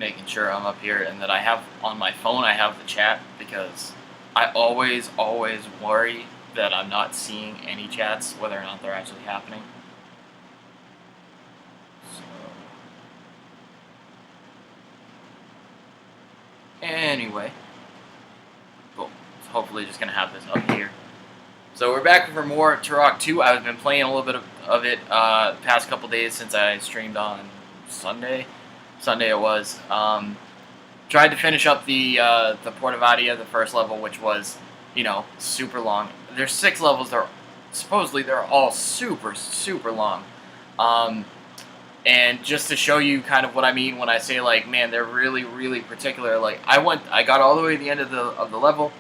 making sure I'm up here and that I have on my phone, I have the chat because I always worry that I'm not seeing any chats, whether or not they're actually happening. So, anyway, cool. So hopefully just going to have this up here. So we're back for more Turok 2. I've been playing a little bit of it past couple days since I streamed on Sunday. Sunday it was. Tried to finish up the Portavadia, the first level, which was, super long. There's 6 levels. Supposedly they're all super long. And just to show you kind of what I mean when I say, like, man, they're really particular. Like, I got all the way to the end of the level.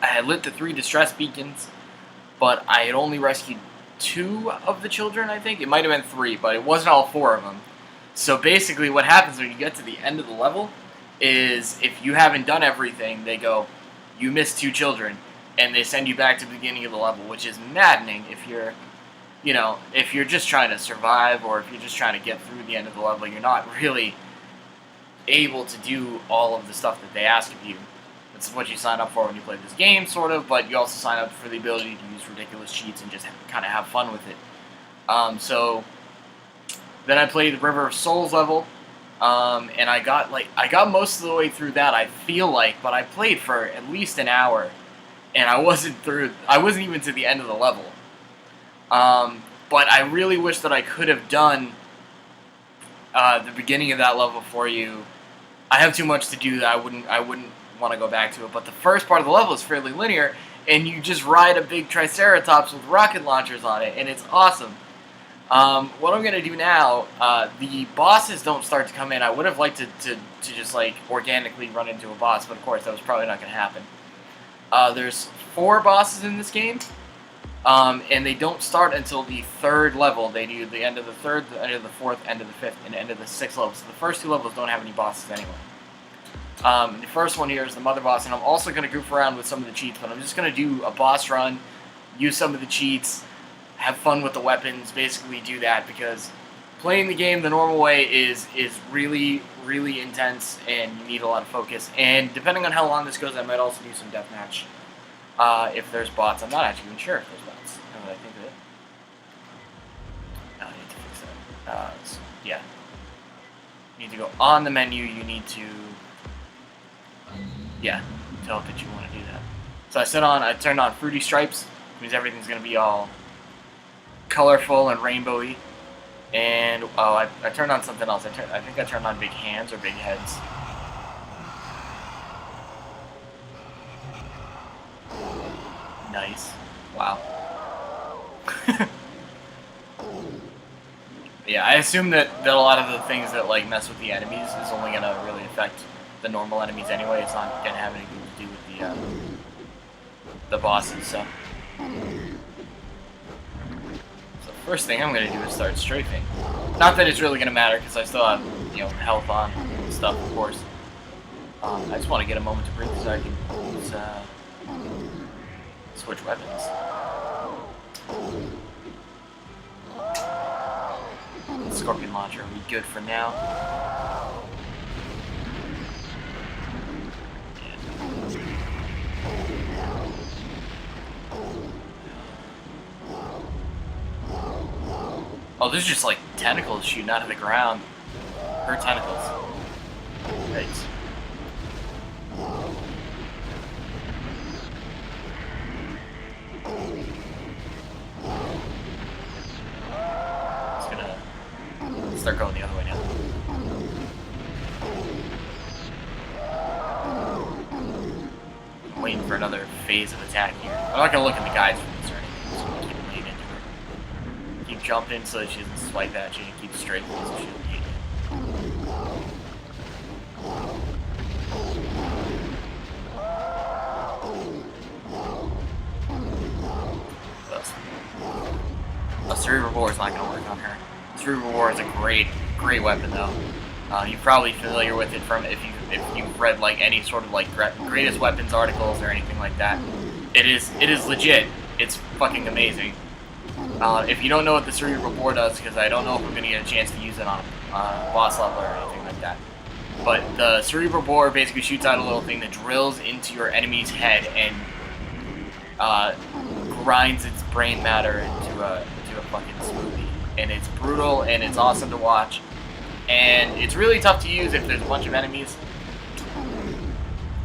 I had lit the 3 distress beacons, but I had only rescued 2 of the children, I think. It might have been 3, but it wasn't all 4 of them. So basically what happens when you get to the end of the level is if you haven't done everything, they go, you missed 2 children, and they send you back to the beginning of the level, which is maddening if you're, if you're just trying to survive or if you're just trying to get through the end of the level. You're not really able to do all of the stuff that they ask of you. This is what you sign up for when you play this game, sort of, but you also sign up for the ability to use ridiculous cheats and just kind of have fun with it. So then I played the River of Souls level, and I got most of the way through that, I feel like, but I played for at least an hour, and I wasn't even to the end of the level. But I really wish that I could have done the beginning of that level for you. I have too much to do that I wouldn't want to go back to it, but the first part of the level is fairly linear, and you just ride a big Triceratops with rocket launchers on it, and it's awesome. What I'm going to do now, the bosses don't start to come in. I would have liked to just, like, organically run into a boss, but of course that was probably not going to happen. There's 4 bosses in this game, and they don't start until the 3rd level. They do the end of the 3rd, the end of the 4th, end of the 5th, and end of the 6th level. So the first 2 levels don't have any bosses anyway. The first one here is the Mother Boss, and I'm also going to goof around with some of the cheats, but I'm just going to do a boss run, use some of the cheats, have fun with the weapons, basically do that, because playing the game the normal way is really intense, and you need a lot of focus. And depending on how long this goes, I might also do some deathmatch if there's bots. I'm not actually even sure if there's bots, now that I think of it. I need to fix that. So, yeah. You need to go on the menu, you need to... yeah, tell it that you want to do that. So I turned on Fruity Stripes, which means everything's going to be all colorful and rainbowy. And, I turned on something else. I think I turned on Big Hands or Big Heads. Nice. Wow. Yeah, I assume that a lot of the things that, like, mess with the enemies is only going to really affect the normal enemies anyway. It's not going to have anything to do with the bosses, so first thing I'm going to do is start strafing. Not that it's really going to matter, because I still have, health on and stuff, of course. I just want to get a moment to breathe so I can switch weapons. Scorpion Launcher will be good for now. Oh, there's just, like, tentacles shooting out of the ground. Her tentacles. Right. It's gonna start going the other way now. I'm waiting for another phase of attack here. I'm not gonna look in the guides for this or anything. I'm just gonna keep leading into her. Keep jumping so that she doesn't swipe at you, and keep straight so she doesn't hit you. A Cerebral Bore is not going to work on her. Cerebral Bore is a great weapon, though. You're probably familiar with it from if you've read like any sort of like greatest weapons articles or anything like that. It is legit. It's fucking amazing. If you don't know what the Cerebral Bore does, because I don't know if we're going to get a chance to use it on a boss level or anything like that. But the cerebral bore basically shoots out a little thing that drills into your enemy's head and grinds its brain matter into a fucking smoothie. And it's brutal and it's awesome to watch. And it's really tough to use if there's a bunch of enemies.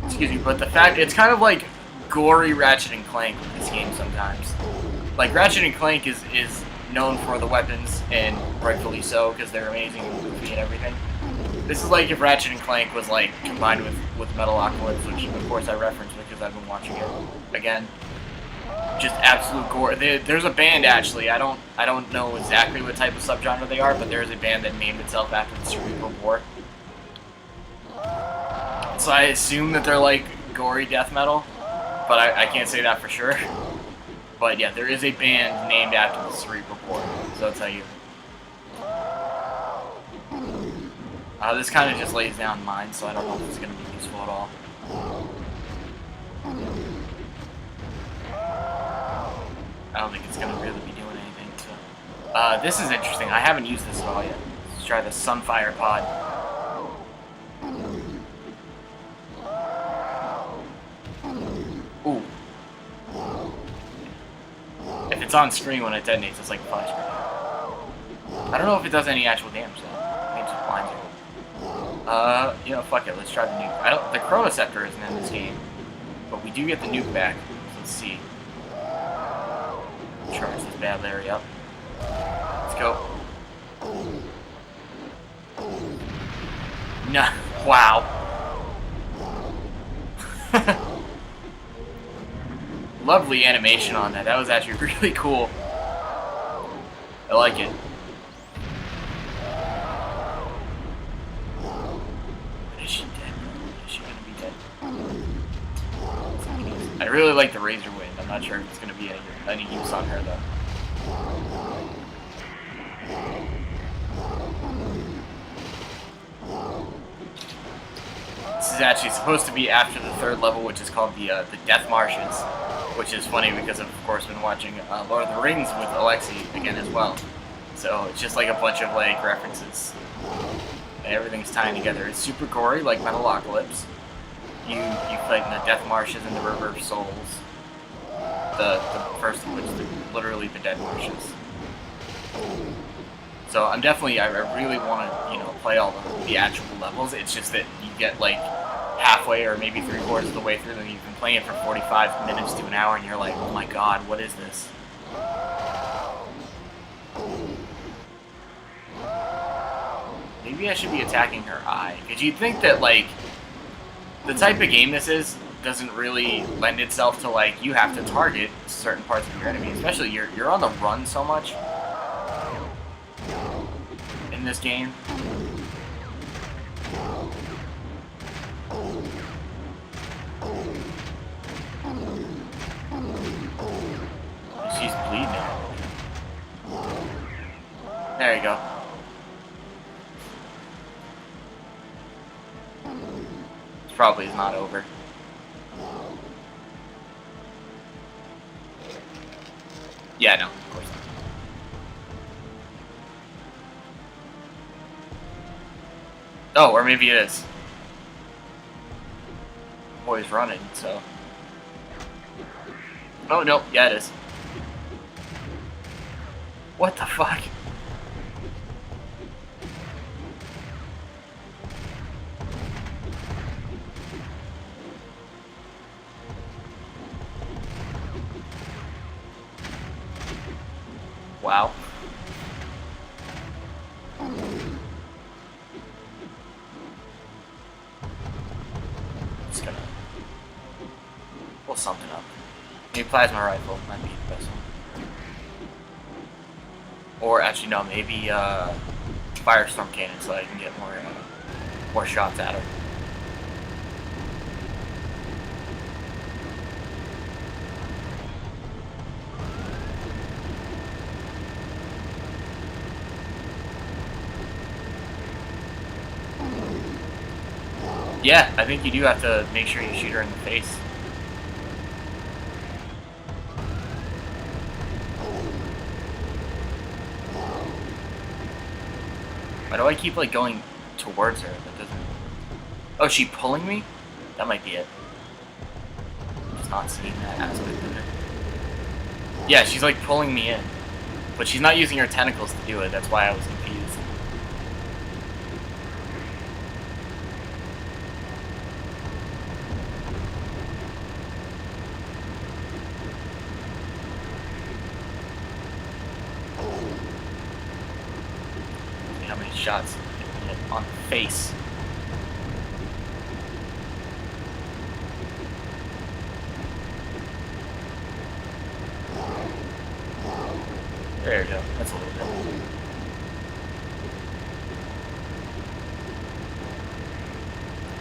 Excuse me, but the fact it's kind of like gory Ratchet and Clank with this game sometimes. Like Ratchet and Clank is known for the weapons, and rightfully so, because they're amazing and goofy and everything. This is like if Ratchet and Clank was like combined with Metalocalypse, which of course I reference because I've been watching it again. Just absolute gore. There's a band actually. I don't know exactly what type of subgenre they are, but there's a band that named itself after the cerebral bore. So I assume that they're like gory death metal, but I can't say that for sure. But yeah, there is a band named after the cerebral bore. So I'll tell you. This kind of just lays down mine, so I don't know if it's going to be useful at all. I don't think it's going to really be doing anything. So, this is interesting. I haven't used this at all yet. Let's try the Sunfire Pod. Ooh. If it's on screen when it detonates, it's like a flash grenade. I don't know if it does any actual damage though. Maybe it just blinds you. You know, fuck it. Let's try the nuke. The Chronoceptor isn't in this game, but we do get the nuke back. Let's see. Charge this bad Larry up. Let's go. Nah. Wow. Lovely animation on that. That was actually really cool. I like it. Is she dead? Is she gonna be dead? I really like the Razor Wind. I'm not sure if it's gonna be any use on her though. This is actually supposed to be after the third level, which is called the Death Marshes, which is funny because I've of course been watching Lord of the Rings with Alexi again as well. So it's just like a bunch of like references. And everything's tying together. It's super gory, like Metalocalypse. You fight in the Death Marshes and the River of Souls. The first of which is literally the Dead Marshes. So I really want to, play all the actual levels. It's just that you get like halfway or maybe 3/4 of the way through them. You've been playing it for 45 minutes to an hour, and you're like, oh my god, what is this? Maybe I should be attacking her eye, because you'd think that like the type of game this is doesn't really lend itself to like you have to target certain parts of your enemy, especially you're on the run so much in this game. She's bleeding. There you go. This probably is not over. Yeah, no, of course not. Oh, or maybe it is. Boy's running, so. Oh, no, yeah, it is. What the fuck? Wow. Just gonna pull something up. Maybe plasma rifle might be the best one. Or actually no, maybe firestorm cannon so I can get more shots at her. Yeah, I think you do have to make sure you shoot her in the face. Why do I keep like going towards her? That doesn't Oh, is she pulling me? That might be it. I'm just not seeing that aspect of it. Yeah, she's like pulling me in. But she's not using her tentacles to do it, that's why I was confused. See how many shots on the face. There you go. That's a little bit.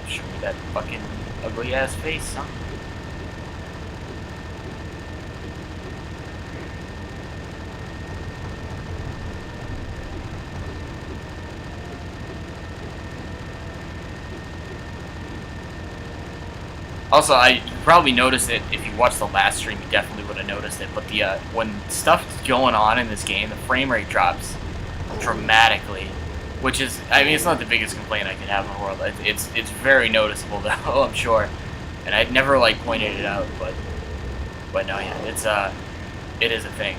Show me that fucking ugly ass face, huh? Also, you probably noticed it if you watched the last stream. You definitely would have noticed it. But the when stuff's going on in this game, the frame rate drops dramatically, which is, I mean, it's not the biggest complaint I can have in the world. It's very noticeable though, I'm sure. And I'd never like pointed it out, but no, yeah, it is a thing.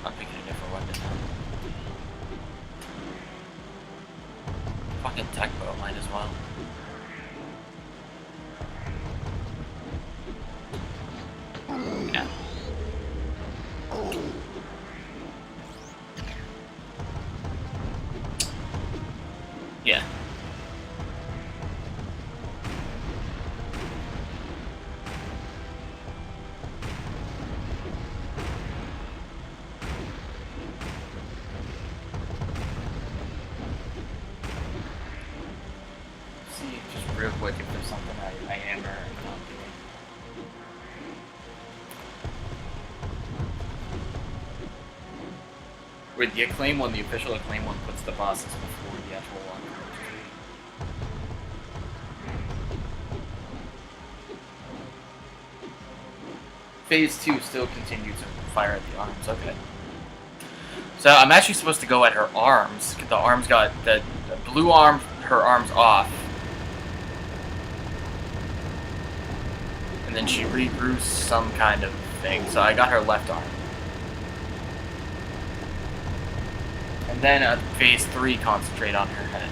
I'm picking a different weapon now. Fucking tech bow might as well. Yeah. Yeah. Just real quick if there's something I am or not doing. With the acclaim one, the official acclaim one puts the bosses before the actual one. Phase 2 still continues to fire at the arms, okay. So I'm actually supposed to go at her arms. The arms got, the blue arm, her arms off. And then she regrew some kind of thing, so I got her left arm. And then phase 3, concentrate on her head.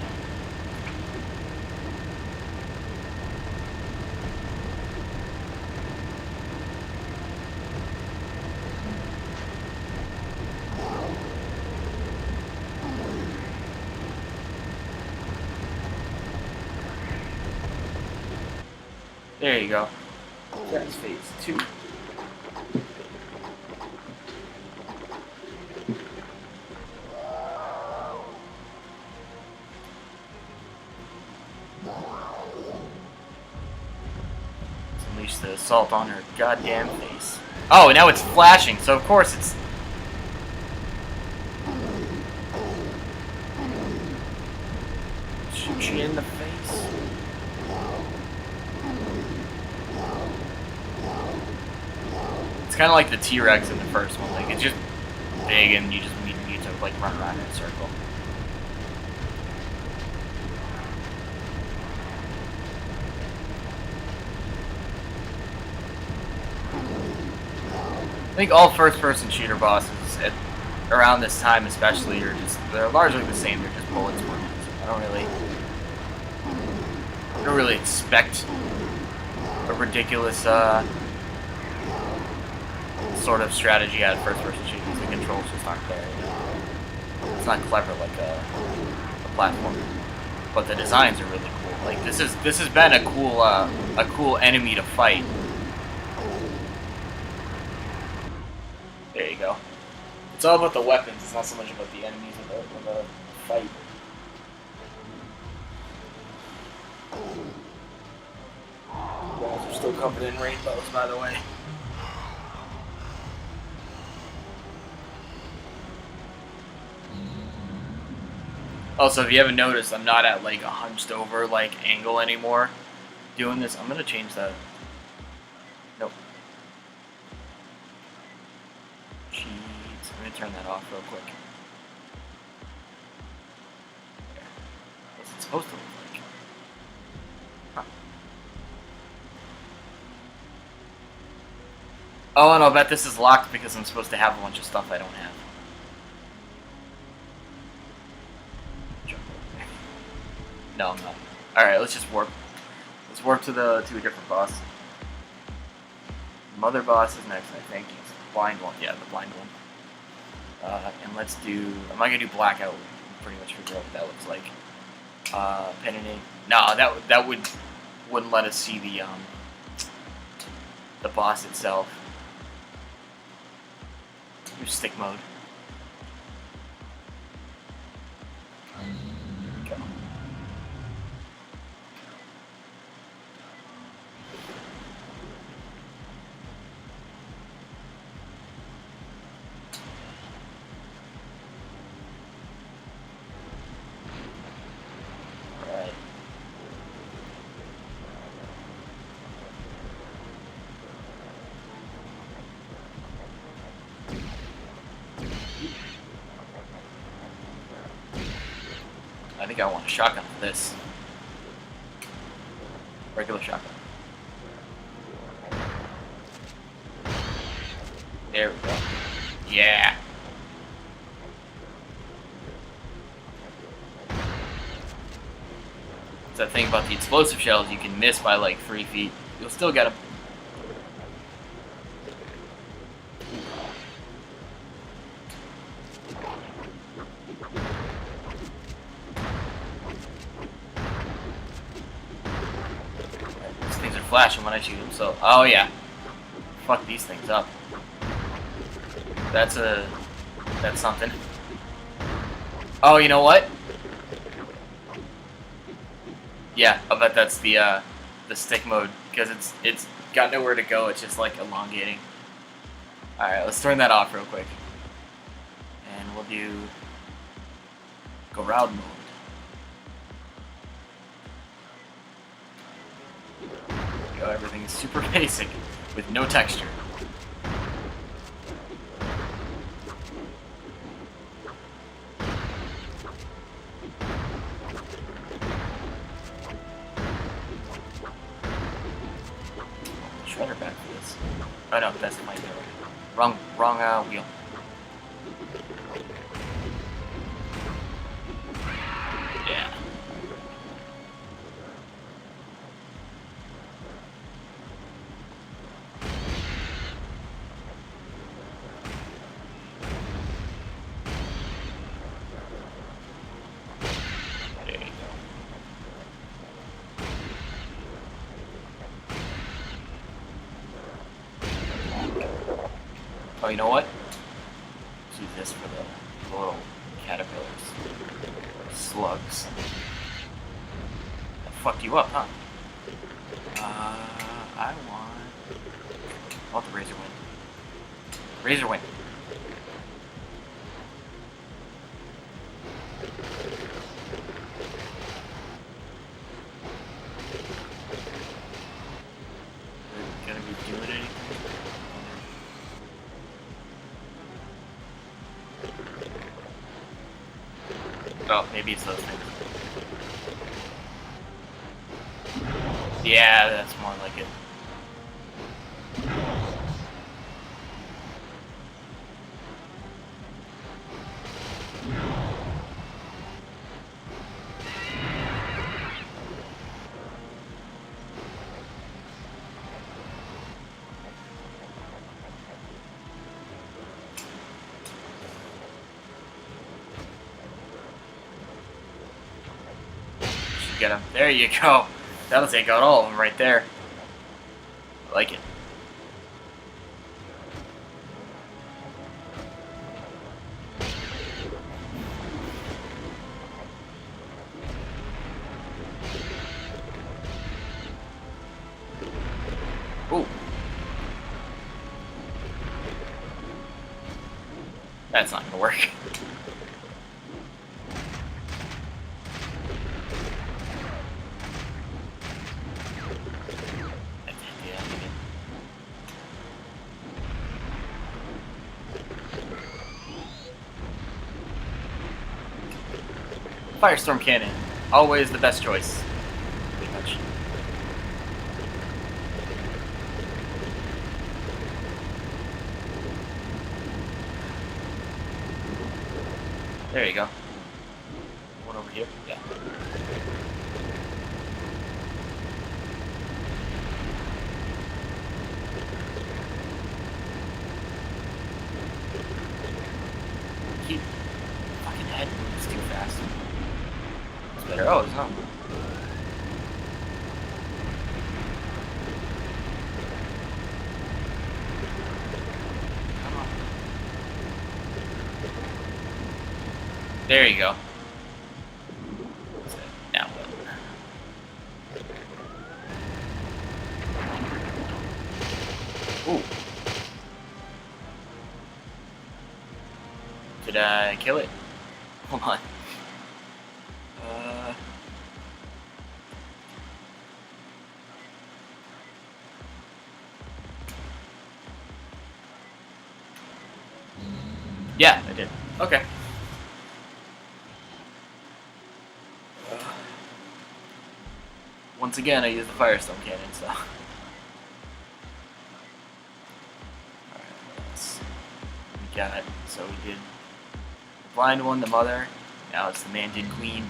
There you go. That's phase 2. Unleash the assault on her goddamn face. Oh, and now it's flashing, so of course it's... Shoot you in the face. It's kind of like the T-Rex in the first one. Like, it's just big and you just need to like run around in a circle. I think all first-person shooter bosses around this time, especially, they're largely the same. They're just bullets. I don't really expect a ridiculous sort of strategy out of first-person shooters. The controls just aren't there. It's not clever like a platform, but the designs are really cool. Like this has been a cool enemy to fight. There you go. It's all about the weapons. It's not so much about the enemies of the fight. Walls are still covered in rainbows, by the way. Also, if you haven't noticed, I'm not at like a hunched over like angle anymore. Doing this, I'm gonna change that. Nope. Jeez, I'm gonna turn that off real quick. What's it supposed to look like? Huh. Oh, and I'll bet this is locked because I'm supposed to have a bunch of stuff I don't have. No, I'm not. Alright, let's just warp. Let's warp to a different boss. Mother boss is next, I think. It's the blind one. Yeah, the blind one. And let's do... I'm not gonna do blackout. Pretty much figure out what that looks like. Pen and ink. No, that wouldn't let us see the boss itself. Do stick mode. Go. Alright. I think I want a shotgun for this. Regular shotgun. There we go. Yeah. It's that thing about the explosive shells, you can miss by like 3 feet. You'll still get them. These things are flashing when I shoot them, so... Oh yeah. Fuck these things up. That's something. Oh, you know what? Yeah, I bet that's the stick mode, because it's got nowhere to go, it's just like elongating. Alright, let's turn that off real quick. And we'll do go round mode. Go, everything is super basic with no texture. Shredder back for this. Oh no, that's my wrong wheel. Yeah. There you go. Oh, you know what? Let's use this for the little caterpillars. Slugs. That fucked you up, huh? I want the razor wind. Razor wind. Is it gonna be doing anything? Oh, maybe it's those things. Yeah, that's more like it. Get them. There you go. That'll take out all of them right there. I like it. Ooh. That's not gonna work. Firestorm Cannon. Always the best choice. Pretty much. There you go. One over here? Yeah. Keep fucking head moves too fast. It's better. Oh, it's not. Come on. There you go. Now what? Ooh. Did I kill it? Hold on. Yeah, I did. Okay. Once again, I used the Firestone Cannon, so. Alright, we got. So we did the blind one, the mother. Now it's the Mandan Queen.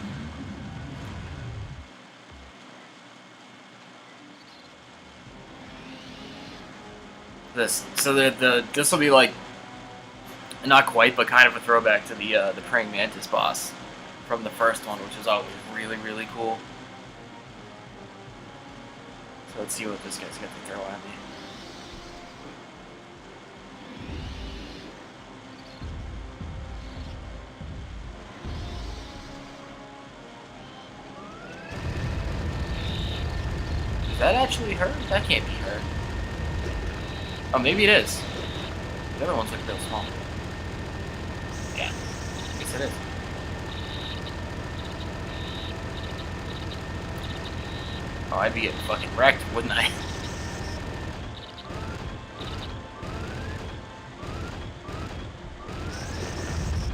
This will be like, not quite, but kind of a throwback to the praying mantis boss from the first one, which was always really, really cool. So let's see what this guy's got to throw at me. Is that actually her? That can't be her. Oh, maybe it is. The other ones look real small. Yeah, I guess it is. Oh, I'd be getting fucking wrecked, wouldn't I?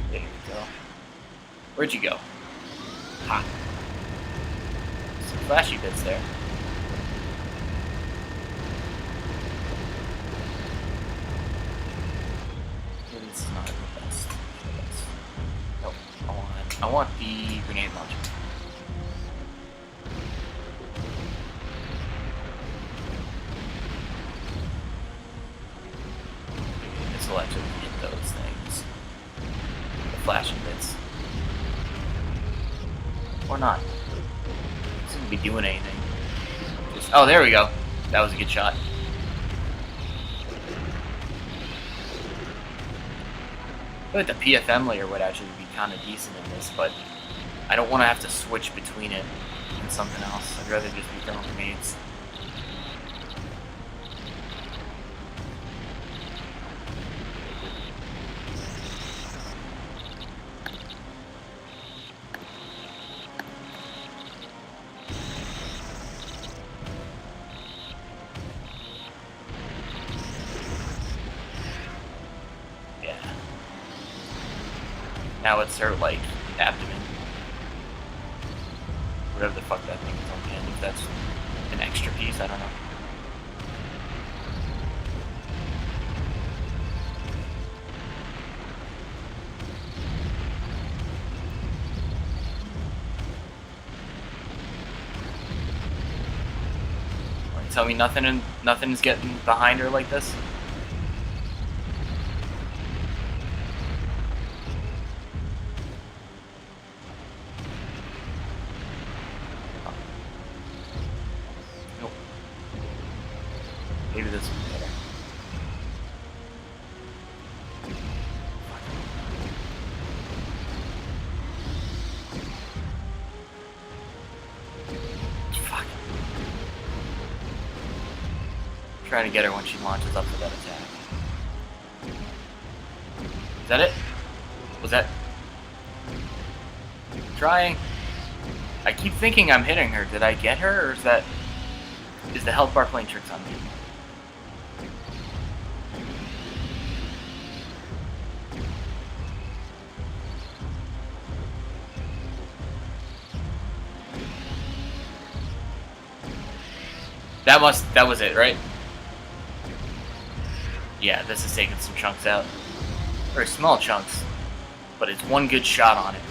There you go. Where'd you go? Ha. Some flashy bits there. This is not the best. Nope. I want the grenade launcher. This will actually hit those things. The flashing bits. Or not. This isn't be doing anything. Just, oh, there we go. That was a good shot. I feel like the PFM layer would actually be kind of decent in this, but I don't want to have to switch between it and something else. I'd rather just be throwing grenades. Now it's her, like, abdomen. Whatever the fuck that thing is on the end. If that's an extra piece, I don't know. Right, tell me nothing's getting behind her like this? Maybe this one's better. Fuck. I'm trying to get her when she launches up for that attack. Is that it? Was that... I'm trying. I keep thinking I'm hitting her. Did I get her, or is that... Is the health bar playing tricks on me? That was it, right? Yeah, this is taking some chunks out. Very small chunks, but it's one good shot on it.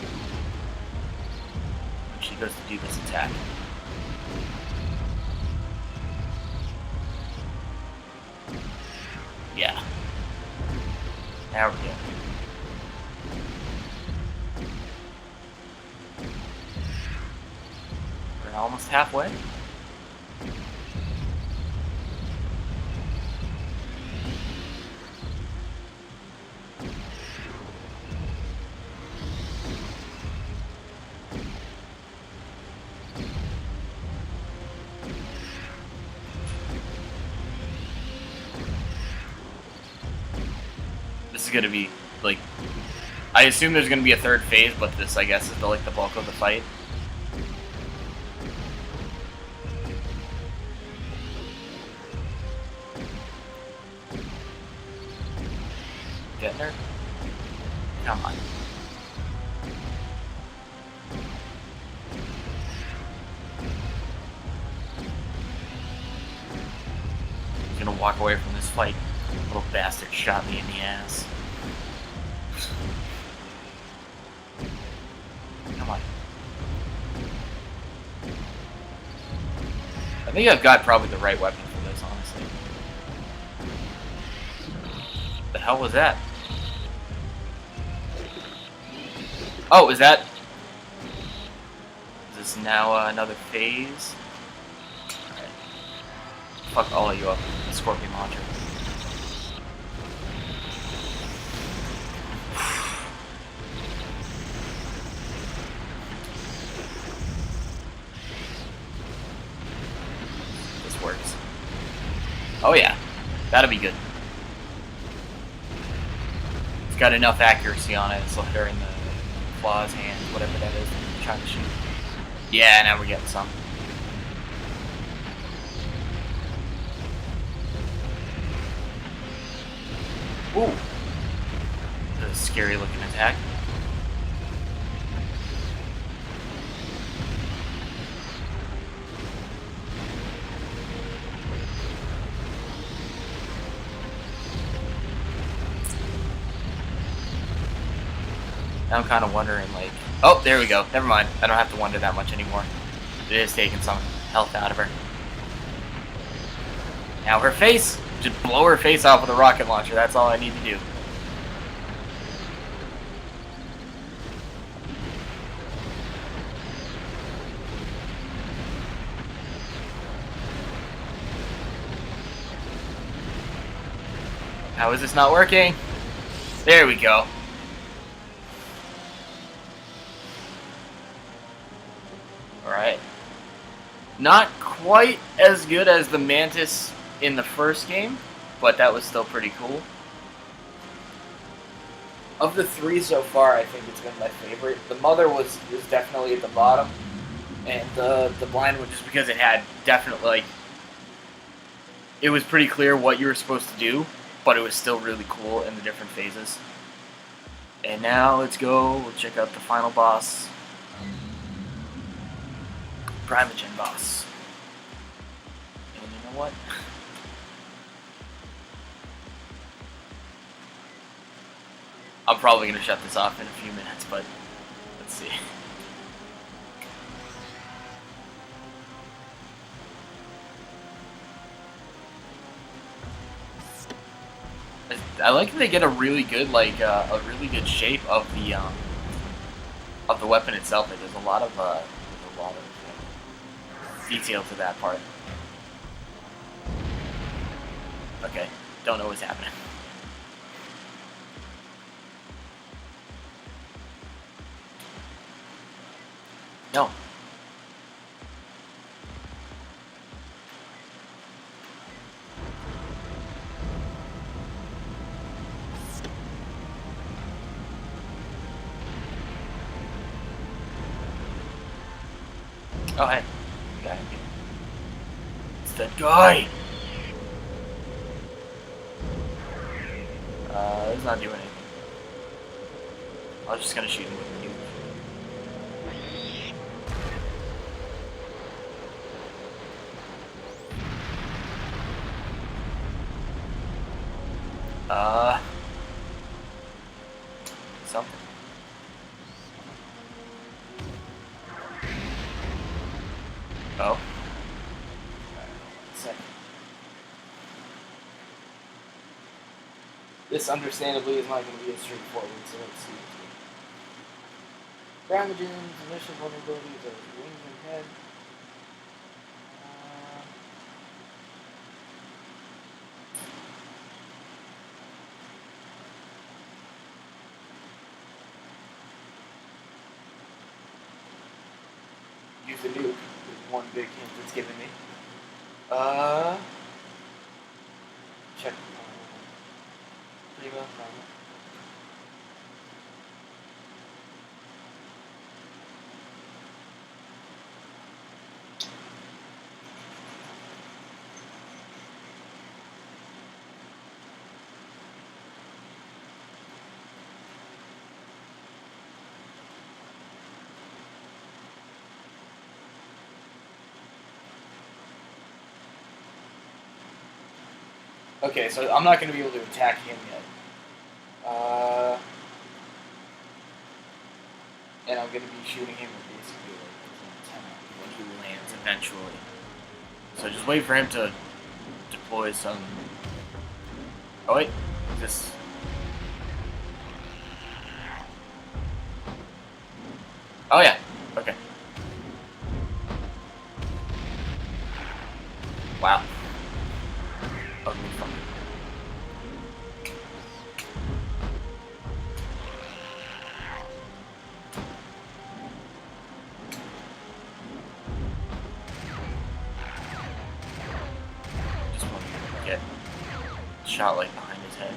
When she goes to do this attack. Yeah. There we go. We're almost halfway. This is gonna be, like, I assume there's gonna be a third phase, but this, I guess, is the bulk of the fight. Getting her? Come on. He's gonna walk away from this fight. Little bastard shot me in the ass. Come on. I think I've got probably the right weapon for this, honestly. The hell was that? Oh, is that... Is this now another phase? Alright. Fuck all of you up. The Scorpion Launcher. This works. Oh yeah. That'll be good. It's got enough accuracy on it, so hit her in the claws, hands, whatever that is that you're trying to shoot. Yeah, now we're getting some. Ooh. That's a scary looking attack. Now I'm kind of wondering, like... Oh, there we go. Never mind. I don't have to wonder that much anymore. It is taking some health out of her. Now her face! Just blow her face off with a rocket launcher. That's all I need to do. How is this not working? There we go. Alright. Not quite as good as the Mantis in the first game, but that was still pretty cool. Of the three so far, I think it's been my favorite. The Mother was definitely at the bottom, and the Blind one, just because it had definitely, like, it was pretty clear what you were supposed to do, but it was still really cool in the different phases. And now let's go, we'll check out the final boss. Primogen boss. And you know what? I'm probably going to shut this off in a few minutes, but let's see. I like that they get a really good, like, a really good shape of the weapon itself. Like, there's a lot of detail to that part. Okay, don't know what's happening. No. Oh, hey. Guy. It's that guy! It's not doing anything. I was just gonna shoot him with the nuke. Uh, something. Oh. One second. This, understandably, is not going to be as straightforward, so let's see. Damages, initial vulnerabilities of wings and head. Use the nuke is one big hint it's given me. Check. Prima, normal. Okay, so I'm not going to be able to attack him yet. And I'm going to be shooting him with basically like his antenna when he lands eventually. So just wait for him to deploy some... Oh wait, is this... Oh yeah, okay. Wow. Ugly fucker. Just want to get shot like behind his head.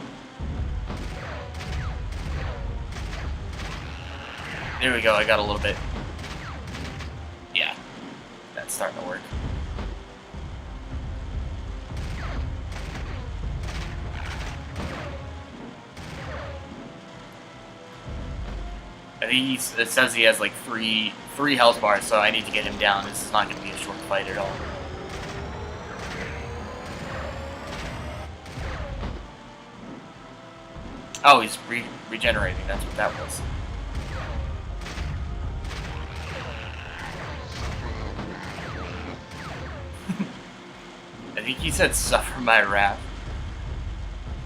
There we go, I got a little bit. Yeah, that's starting to work. I think it says he has like three health bars, so I need to get him down. This is not going to be a short fight at all. Oh, he's regenerating. That's what that was. I think he said "suffer my wrath."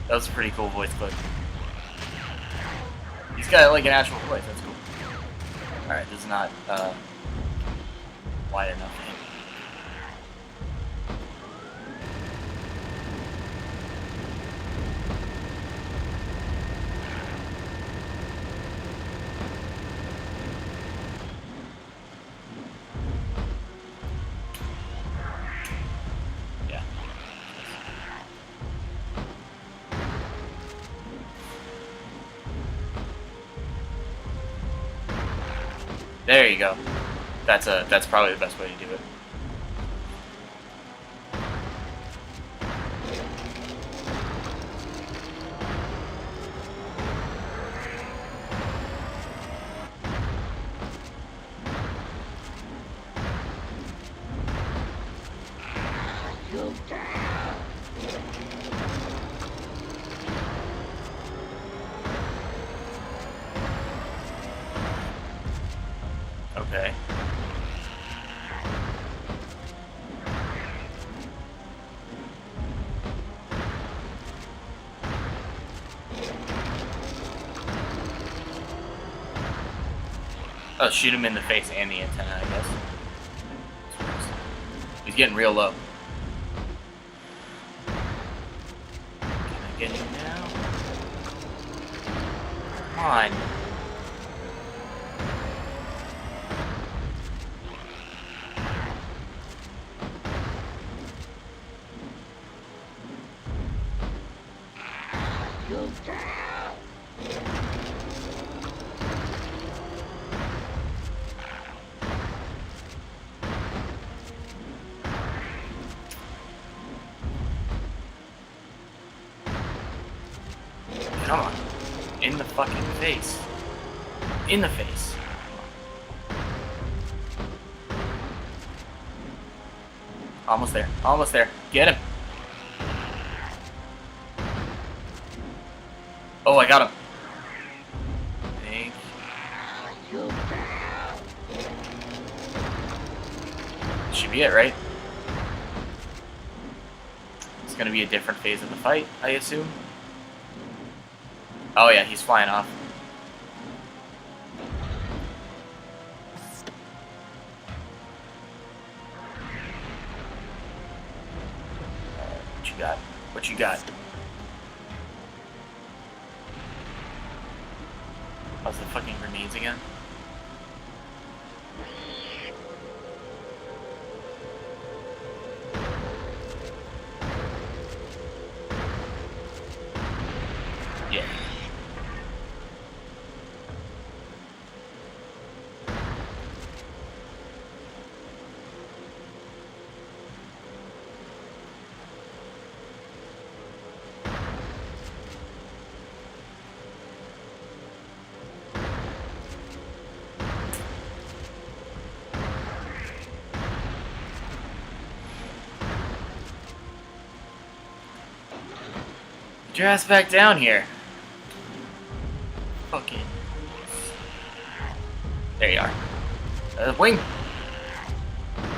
That was a pretty cool voice clip. He's got like an actual voice. That's cool. All right, this is not wide enough. There you go. That's probably the best way to do it. Okay. Oh, shoot him in the face and the antenna, I guess. He's getting real low. Can I get him now? Come on. Come on. In the fucking face. In the face. Almost there. Almost there. Get him. Oh, I got him. Thank you. Should be it, right? It's gonna be a different phase of the fight, I assume. Oh yeah, he's flying off. What you got? What you got? How's the fucking grenades again? Yeah. Get your ass back down here. Fucking. There you are. Wing.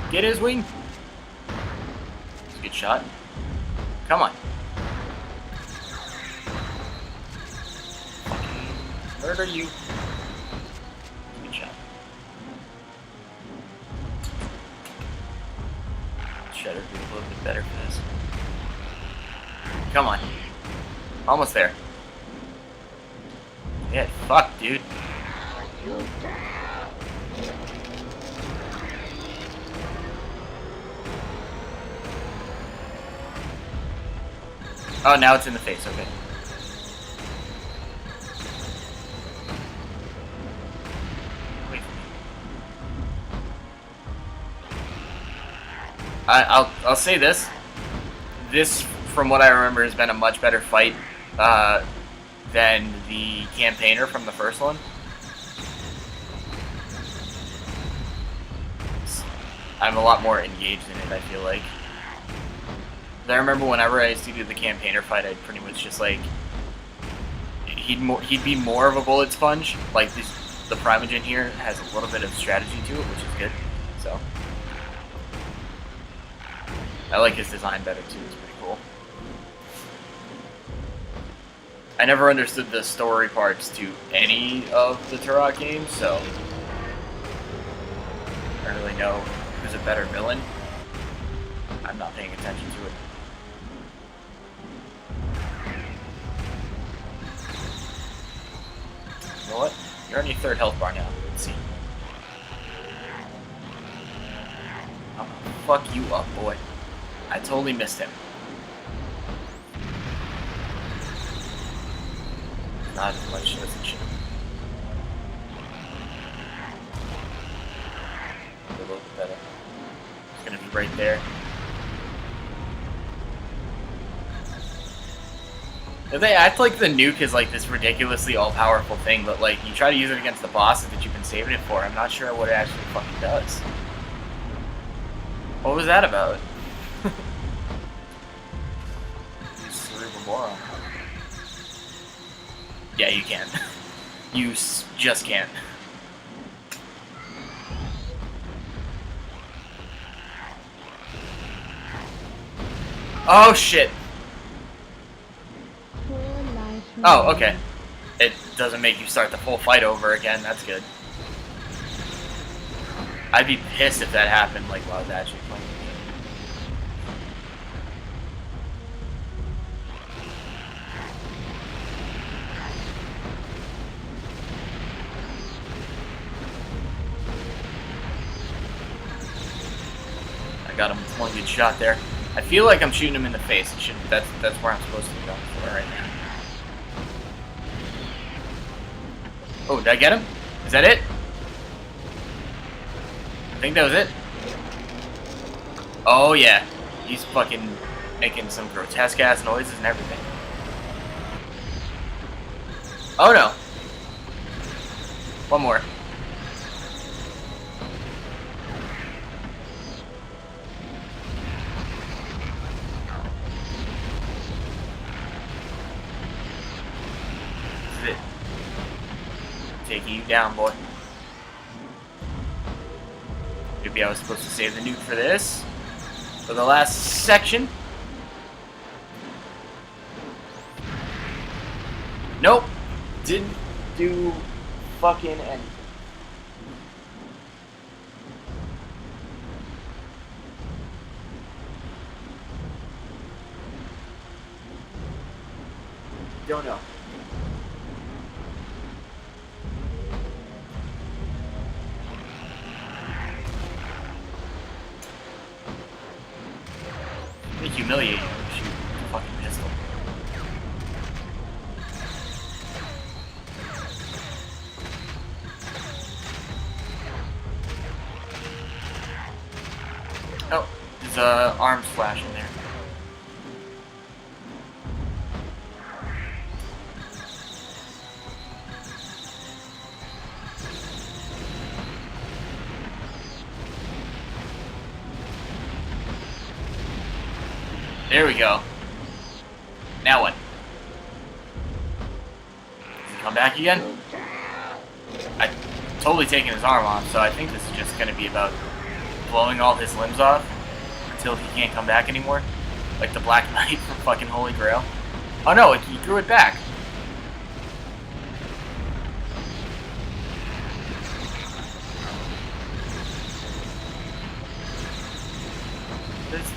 Get his wing. That's a good shot. Come on. Fucking murder you. Good shot. Shredder be a little bit better for this. Come on. Almost there. Yeah, fuck, dude. Oh, now it's in the face, okay. Wait. I'll say this. This, from what I remember, has been a much better fight than the campaigner from the first one. I'm a lot more engaged in it, I feel like. I remember whenever I used to do the campaigner fight, I'd pretty much just like... He'd be more of a bullet sponge. Like, the Primogen here has a little bit of strategy to it, which is good. So... I like his design better too, it's pretty cool. I never understood the story parts to any of the Turok games, so I don't really know who's a better villain. I'm not paying attention to it. You know what? You're on your 3rd health bar now. Let's see. I'll fuck you up, boy. I totally missed him. Not as much as it should. A little bit better. It's gonna be right there. They act like the nuke is like this ridiculously all-powerful thing, but like you try to use it against the bosses that you've been saving it for. I'm not sure what it actually fucking does. What was that about? Cerebral boron. Yeah, you can. You just can't. Oh shit. Oh, okay. It doesn't make you start the full fight over again. That's good. I'd be pissed if that happened, like, while I was actually playing the game. I got him with one good shot there. I feel like I'm shooting him in the face. It should. That's where I'm supposed to be going for right now. Oh, did I get him? Is that it? I think that was it. Oh yeah, he's fucking making some grotesque ass noises and everything. Oh no. One more. taking you down, boy. Maybe I was supposed to save the nuke for this. For the last section. Nope. Didn't do fucking anything. Don't know. They humiliate you when you shoot a fucking pistol. Oh, there's arms flashing there. There we go. Now what? Does he come back again? I totally taken his arm off, so I think this is just going to be about blowing all his limbs off until he can't come back anymore. Like the Black Knight from fucking Holy Grail. Oh no, he threw it back. This...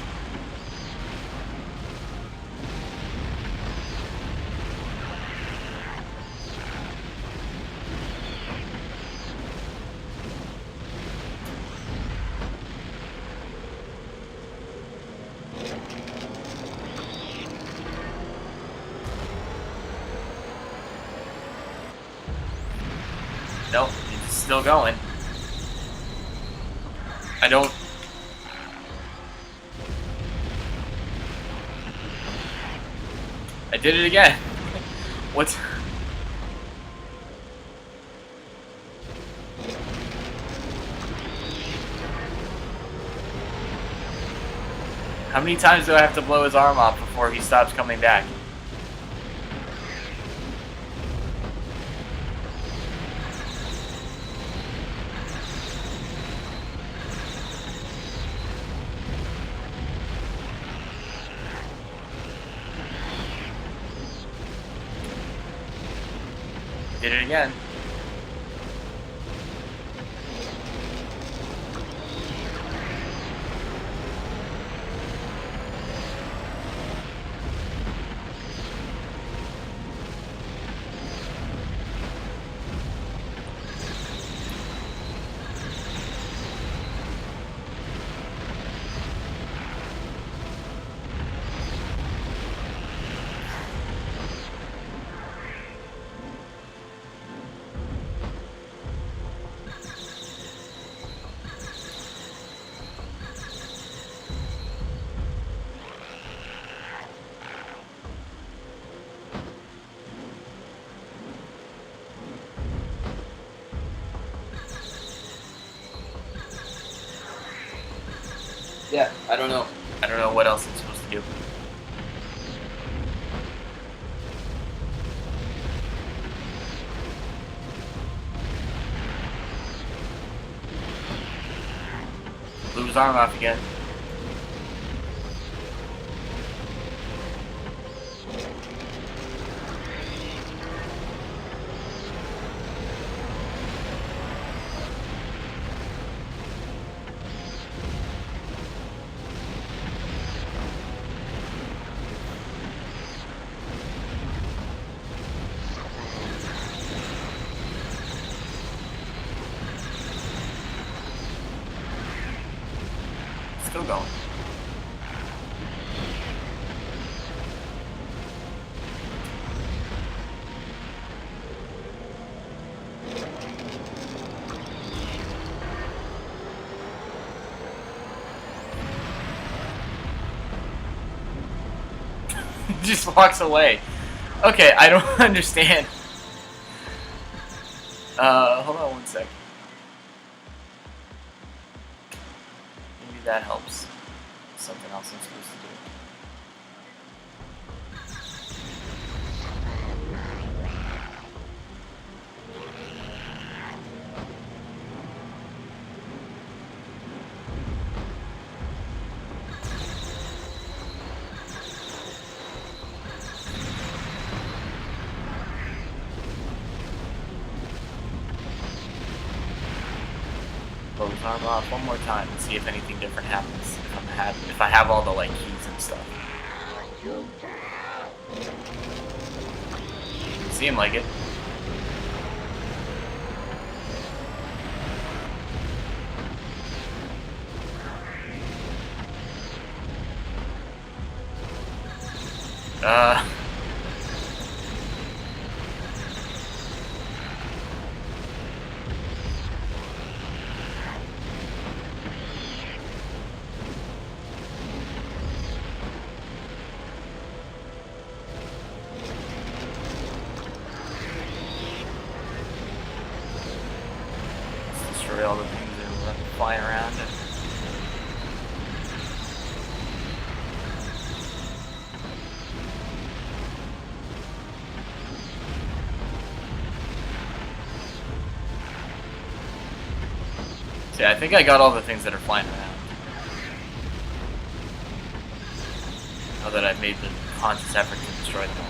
Nope, it's still going. I don't... I did it again. What's... How many times do I have to blow his arm off before he stops coming back? Did it again. Yeah, I don't know. I don't know what else I'm supposed to do. Blew his arm off again. Still going. Just walks away. Okay, I don't understand. Hold on one sec. Maybe that helps. Something else I'm supposed to do. arm off one more time and see if anything different happens. If I have all the like keys and stuff. Seem like it. Let's destroy all the things that are flying around. See, I think I got all the things that are flying around. Now that I've made the conscious effort to destroy them all.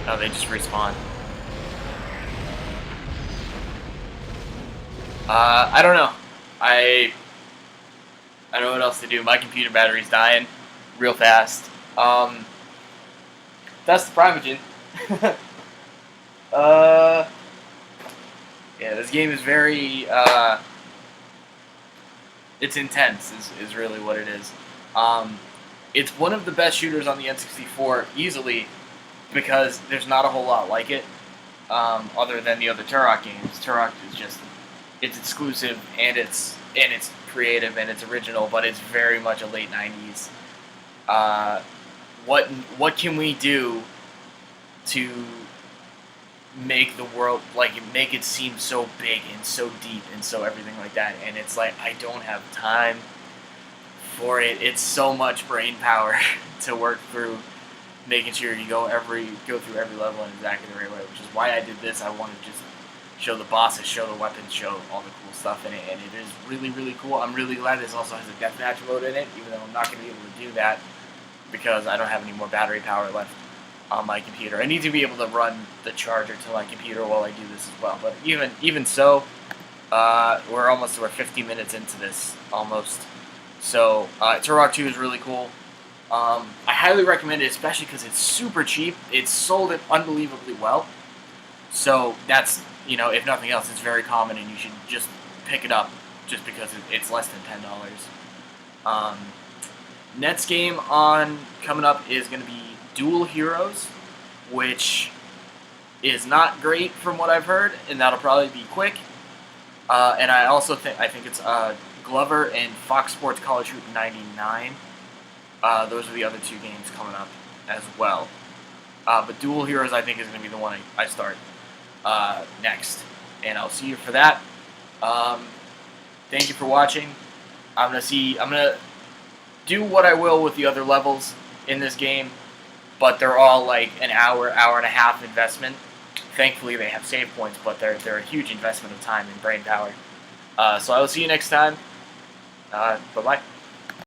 Oh, they just respawn. I don't know. I don't know what else to do. My computer battery's dying real fast. That's the Primogen. Yeah, this game is very, it's intense is really what it is. It's one of the best shooters on the N64, easily, because there's not a whole lot like it, other than the other Turok games. Turok is just, it's exclusive, and it's creative, and it's original, but it's very much a late 90s. What can we do to make the world, like, make it seem so big and so deep and so everything like that? And it's like, I don't have time for it. It's so much brain power to work through, making sure you go through every level in exactly the right way, which is why I did this. I wanted to just show the bosses, show the weapons, show all the cool stuff in it, and it is really, really cool. I'm really glad this also has a deathmatch mode in it, even though I'm not going to be able to do that because I don't have any more battery power left on my computer. I need to be able to run the charger to my computer while I do this as well, but even so, we're 50 minutes into this, almost. So, Turok 2 is really cool. I highly recommend it, especially because it's super cheap. It's sold it unbelievably well. So that's, if nothing else, it's very common, and you should just pick it up just because it's less than $10. Next game coming up is going to be Dual Heroes, which is not great from what I've heard, and that'll probably be quick. And I also think it's Glover and Fox Sports College Hoop 99. Those are the other two games coming up as well. But Dual Heroes, I think, is going to be the one I start next. And I'll see you for that. Thank you for watching. I'm gonna do what I will with the other levels in this game, but they're all like an hour and a half investment. Thankfully, they have save points, but they're a huge investment of time and brain power. So I will see you next time. Bye-bye.